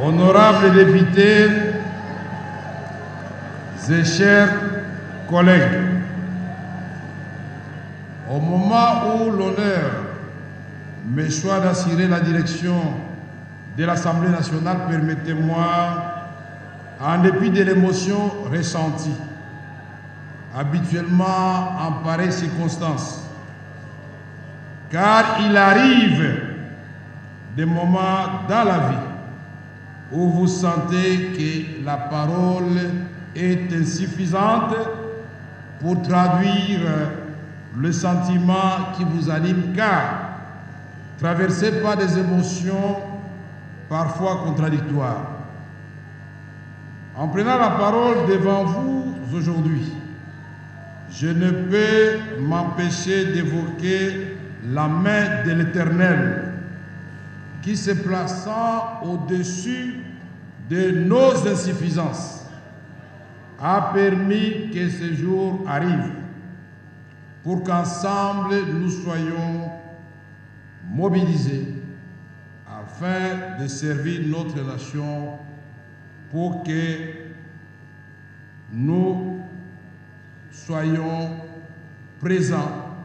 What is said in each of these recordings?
Honorables députés et chers collègues, au moment où l'honneur m'échoit d'assurer la direction de l'Assemblée nationale, permettez-moi, en dépit de l'émotion ressentie, habituellement en pareille circonstance, car il arrive des moments dans la vie où vous sentez que la parole est insuffisante pour traduire le sentiment qui vous anime, car traversé par des émotions parfois contradictoires. En prenant la parole devant vous aujourd'hui, je ne peux m'empêcher d'évoquer la main de l'Éternel qui, se plaçant au-dessus de nos insuffisances, a permis que ce jour arrive pour qu'ensemble nous soyons mobilisés afin de servir notre nation, pour que nous soyons présents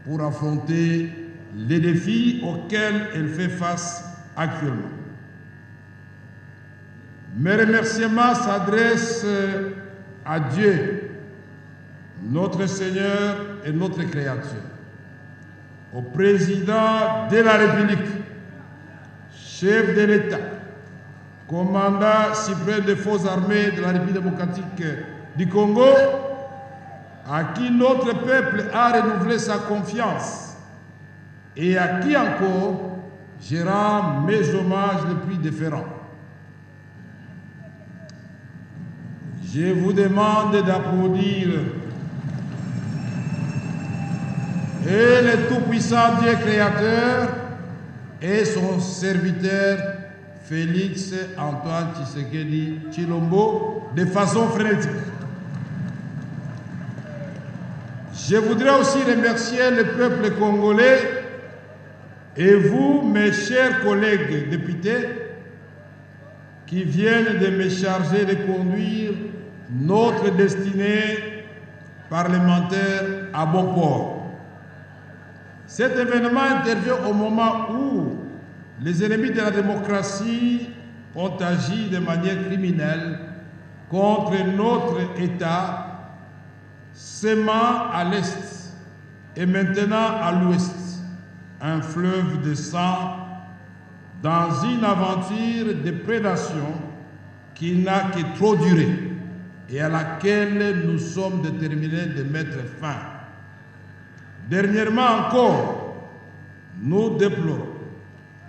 pour affronter les défis auxquels elle fait face actuellement. Mes remerciements s'adressent à Dieu, notre Seigneur et notre Créateur, au président de la République, chef de l'État, commandant suprême des forces armées de la République démocratique du Congo, à qui notre peuple a renouvelé sa confiance et à qui encore je rends mes hommages les plus déférents. Je vous demande d'applaudir et le tout-puissant Dieu créateur et son serviteur Félix Antoine Tshisekedi Tshilombo de façon frénétique. Je voudrais aussi remercier le peuple congolais et vous, mes chers collègues députés, qui viennent de me charger de conduire notre destinée parlementaire à bon port. Cet événement intervient au moment où les ennemis de la démocratie ont agi de manière criminelle contre notre État, sémant à l'Est et maintenant à l'Ouest un fleuve de sang dans une aventure de prédation qui n'a que trop duré et à laquelle nous sommes déterminés de mettre fin. Dernièrement encore, nous déplorons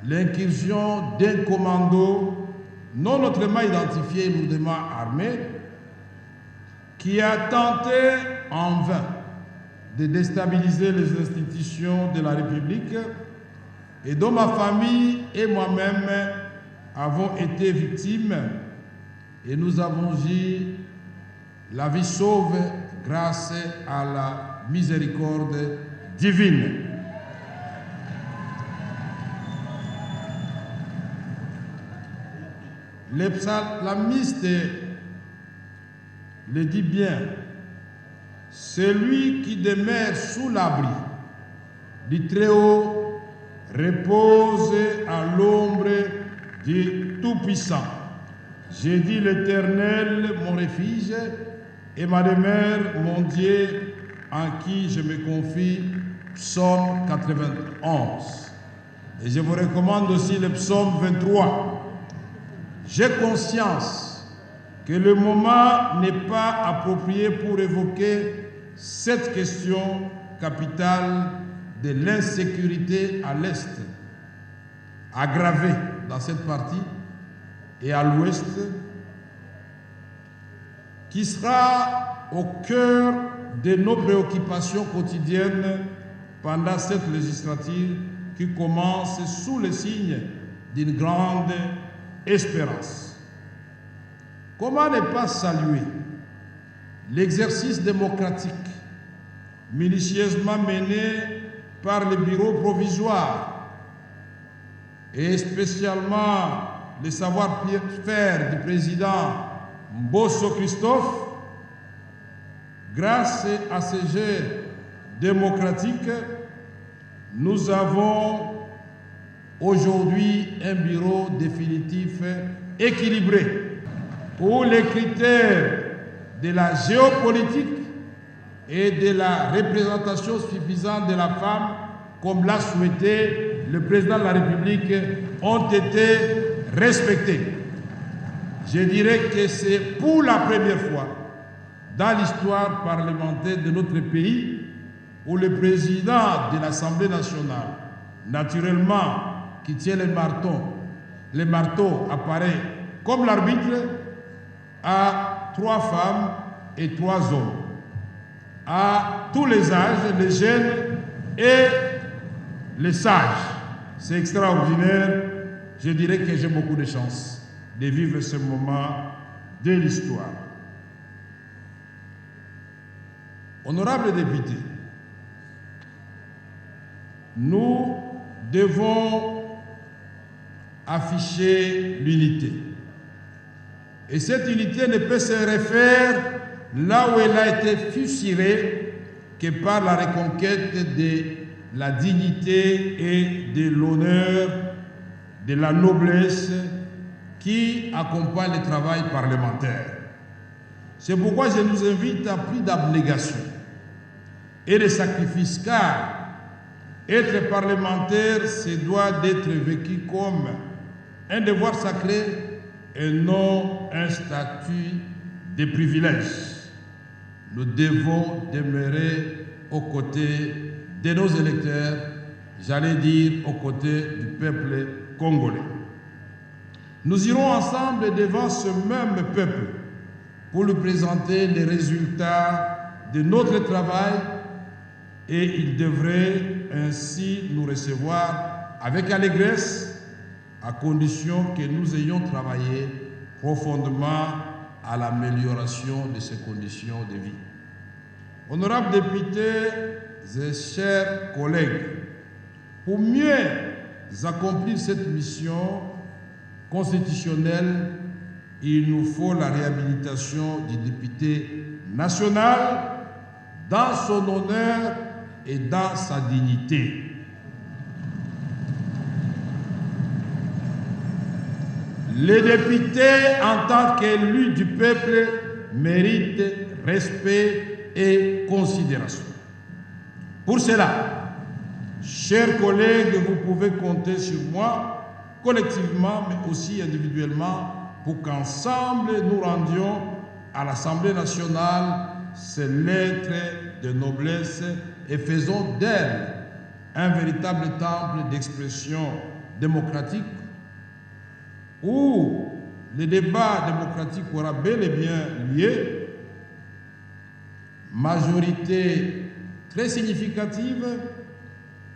l'incursion d'un commando non autrement identifié et lourdement armé qui a tenté en vain de déstabiliser les institutions de la République et dont ma famille et moi-même avons été victimes, et nous avons eu la vie sauve grâce à la miséricorde divine. Le psalamiste le dit bien: celui qui demeure sous l'abri du Très-Haut repose à l'ombre du Tout-Puissant. J'ai dit l'Éternel, mon refuge, et ma demeure, mon Dieu, en qui je me confie. Psaume 91. Et je vous recommande aussi le psaume 23. J'ai conscience que le moment n'est pas approprié pour évoquer cette question capitale de l'insécurité à l'Est, aggravée dans cette partie, et à l'Ouest, qui sera au cœur de nos préoccupations quotidiennes pendant cette législature qui commence sous le signe d'une grande espérance. Comment ne pas saluer l'exercice démocratique minutieusement mené par le bureau provisoire et spécialement le savoir-faire du président Mbosso Christophe, grâce à ces jeux démocratiques, nous avons aujourd'hui un bureau définitif équilibré où les critères de la géopolitique et de la représentation suffisante de la femme, comme l'a souhaité le président de la République, ont été respectés. Je dirais que c'est pour la première fois dans l'histoire parlementaire de notre pays où le président de l'Assemblée nationale, naturellement, qui tient le marteau apparaît comme l'arbitre, à 3 femmes et 3 hommes, à tous les âges, les jeunes et les sages. C'est extraordinaire. Je dirais que j'ai beaucoup de chance de vivre ce moment de l'histoire. Honorables députés, nous devons afficher l'unité. Et cette unité ne peut se refaire là où elle a été fusillée que par la reconquête de la dignité et de l'honneur, de la noblesse qui accompagne le travail parlementaire. C'est pourquoi je nous invite à plus d'abnégation et de sacrifice, car être parlementaire, c'est doit d'être vécu comme un devoir sacré et non un statut de privilège. Nous devons demeurer aux côtés de nos électeurs, j'allais dire aux côtés du peuple congolais. Nous irons ensemble devant ce même peuple pour lui présenter les résultats de notre travail et il devrait ainsi nous recevoir avec allégresse à condition que nous ayons travaillé profondément à l'amélioration de ces conditions de vie. Honorables députés et chers collègues, pour mieux accomplir cette mission constitutionnelle, il nous faut la réhabilitation du député national dans son honneur et dans sa dignité. Les députés, en tant qu'élus du peuple, méritent respect et considération. Pour cela, chers collègues, vous pouvez compter sur moi, collectivement, mais aussi individuellement, pour qu'ensemble nous rendions à l'Assemblée nationale ces lettres de noblesse et faisons d'elle un véritable temple d'expression démocratique où le débat démocratique aura bel et bien lieu, majorité très significative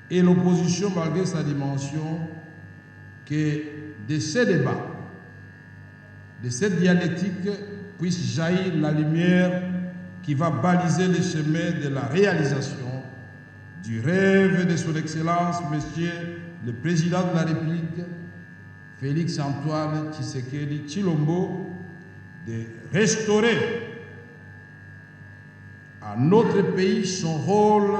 et l'opposition, malgré sa dimension, que de ces débats, de cette dialectique, puisse jaillir la lumière qui va baliser le chemin de la réalisation du rêve de son Excellence, Monsieur le Président de la République, Félix Antoine Tshisekedi Tshilombo, de restaurer à notre pays son rôle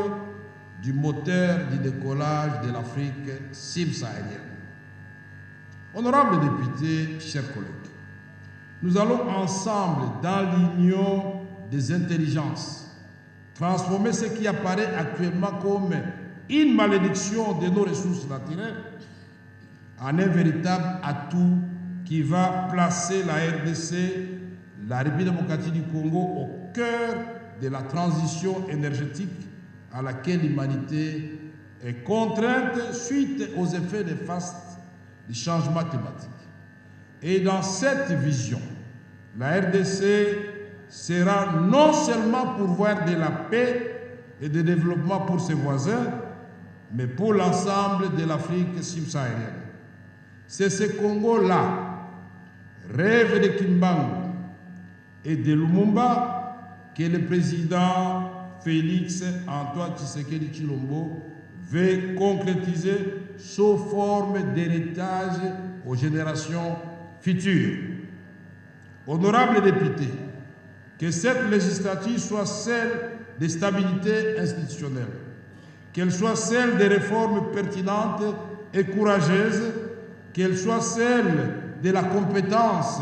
du moteur du décollage de l'Afrique subsaharienne. Honorables députés, chers collègues, nous allons ensemble, dans l'union des intelligences, transformer ce qui apparaît actuellement comme une malédiction de nos ressources naturelles en un véritable atout qui va placer la RDC, la République démocratique du Congo, au cœur de la transition énergétique à laquelle l'humanité est contrainte suite aux effets néfastes du changement climatique. Et dans cette vision, la RDC sera non seulement pourvoyeur de la paix et du développement pour ses voisins, mais pour l'ensemble de l'Afrique subsaharienne. C'est ce Congo-là, rêve de Kimbangu et de Lumumba, que le président Félix Antoine Tshisekedi Tshilombo veut concrétiser sous forme d'héritage aux générations future. Honorables députés, que cette législature soit celle de stabilité institutionnelle, qu'elle soit celle des réformes pertinentes et courageuses, qu'elle soit celle de la compétence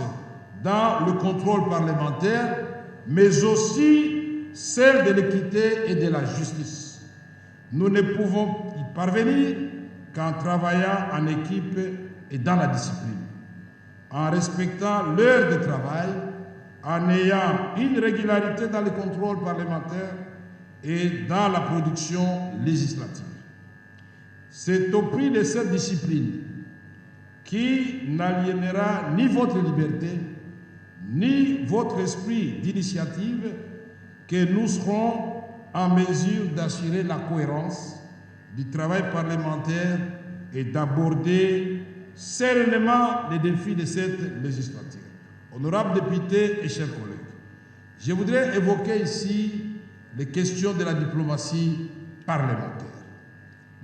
dans le contrôle parlementaire, mais aussi celle de l'équité et de la justice. Nous ne pouvons y parvenir qu'en travaillant en équipe et dans la discipline, en respectant l'heure de travail, en ayant une régularité dans le contrôle parlementaire et dans la production législative. C'est au prix de cette discipline qui n'aliénera ni votre liberté, ni votre esprit d'initiative que nous serons en mesure d'assurer la cohérence du travail parlementaire et d'aborder sereinement les défis de cette législature. Honorables députés et chers collègues, je voudrais évoquer ici les questions de la diplomatie parlementaire.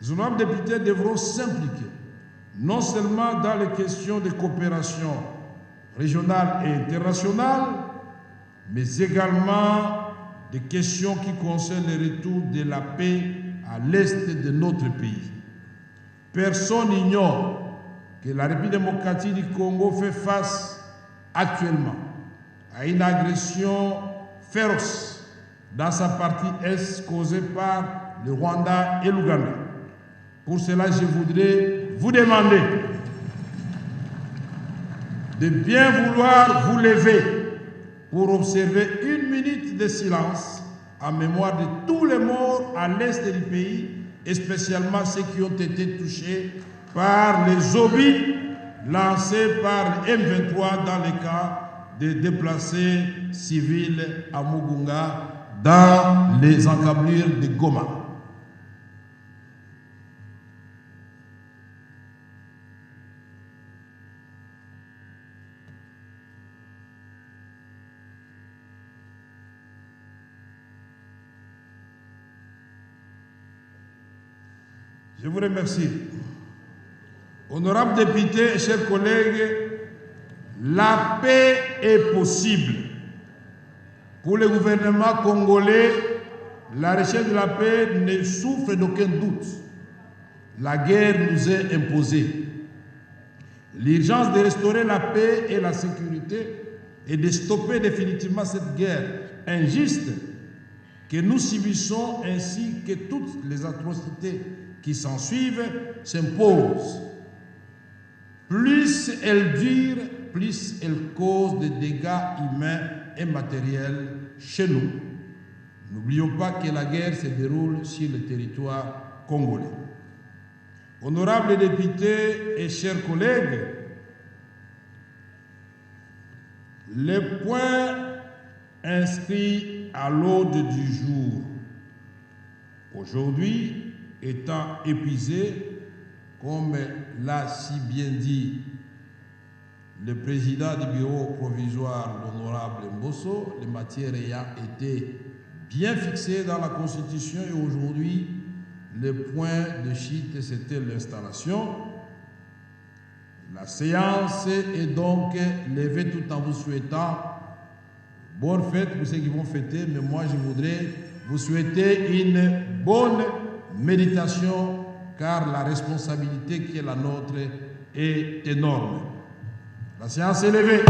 Les honorables députés devront s'impliquer non seulement dans les questions de coopération régionale et internationale, mais également des questions qui concernent le retour de la paix à l'est de notre pays. Personne n'ignore que la République démocratique du Congo fait face actuellement à une agression féroce dans sa partie est causée par le Rwanda et l'Ouganda. Pour cela, je voudrais vous demander de bien vouloir vous lever pour observer 1 minute de silence en mémoire de tous les morts à l'est du pays, et spécialement ceux qui ont été touchés par les obus lancés par le M23 dans le cas des déplacés civils à Mugunga, dans les encablures de Goma. Je vous remercie. Honorables députés et chers collègues, la paix est possible. Pour le gouvernement congolais, la recherche de la paix ne souffre d'aucun doute. La guerre nous est imposée. L'urgence de restaurer la paix et la sécurité et de stopper définitivement cette guerre injuste que nous subissons, ainsi que toutes les atrocités qui s'ensuivent, s'impose. Plus elle dure, plus elle cause des dégâts humains et matériels chez nous. N'oublions pas que la guerre se déroule sur le territoire congolais. Honorables députés et chers collègues, les points inscrits à l'ordre du jour aujourd'hui étant épuisés, comme l'a si bien dit le président du bureau provisoire, l'honorable Mbosso, les matières ayant été bien fixées dans la Constitution, et aujourd'hui, le point de chute, c'était l'installation. La séance est donc levée tout en vous souhaitant bonne fête pour ceux qui vont fêter, mais moi je voudrais vous souhaiter une bonne méditation, car la responsabilité qui est la nôtre est énorme. La séance est levée.